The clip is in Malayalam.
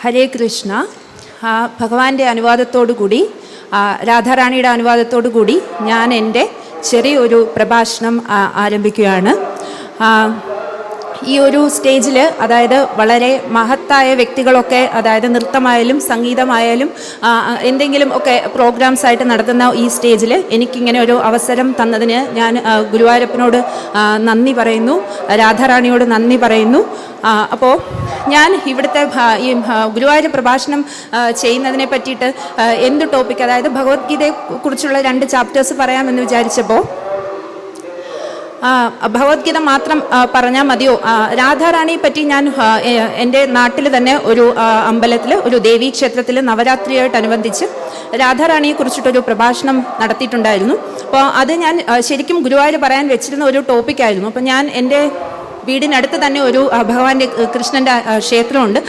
ഹരേ കൃഷ്ണ. ഭഗവാന്റെ അനുവാദത്തോടു കൂടി, രാധാറാണിയുടെ അനുവാദത്തോടു കൂടി ഞാൻ എൻ്റെ ചെറിയൊരു പ്രഭാഷണം ആരംഭിക്കുകയാണ്. ഈ ഒരു സ്റ്റേജിൽ, അതായത് വളരെ മഹത്തായ വ്യക്തികളൊക്കെ, അതായത് നൃത്തമായാലും സംഗീതമായാലും എന്തെങ്കിലും ഒക്കെ പ്രോഗ്രാംസ് ആയിട്ട് നടത്തുന്ന ഈ സ്റ്റേജിൽ എനിക്കിങ്ങനെ ഒരു അവസരം തന്നതിന് ഞാൻ ഗുരുവായൂരപ്പനോട് നന്ദി പറയുന്നു, രാധാറാണിയോട് നന്ദി പറയുന്നു. അപ്പോൾ ഞാൻ ഇവിടുത്തെ ഈ ഗുരുവായൂർ പ്രഭാഷണം ചെയ്യുന്നതിനെ പറ്റിയിട്ട് എന്ത് ടോപ്പിക്, അതായത് ഭഗവത്ഗീതയെ കുറിച്ചുള്ള 2 ചാപ്റ്റേഴ്സ് പറയാമെന്ന് വിചാരിച്ചപ്പോൾ ഭഗവത്ഗീത മാത്രം പറഞ്ഞാൽ മതിയോ? രാധാറാണിയെ പറ്റി ഞാൻ എൻ്റെ നാട്ടിൽ തന്നെ ഒരു അമ്പലത്തിൽ, ഒരു ദേവീക്ഷേത്രത്തിൽ നവരാത്രിയായിട്ടനുബന്ധിച്ച് രാധാറാണിയെ കുറിച്ചിട്ടൊരു പ്രഭാഷണം നടത്തിയിട്ടുണ്ടായിരുന്നു. അപ്പോൾ അത് ഞാൻ ശരിക്കും ഗുരുവായൂർ പറയാൻ വെച്ചിരുന്ന ഒരു ടോപ്പിക്കായിരുന്നു. അപ്പോൾ ഞാൻ എൻ്റെ വീടിനടുത്ത് തന്നെ ഒരു ഭഗവാന്റെ കൃഷ്ണൻ്റെ ക്ഷേത്രമുണ്ട്.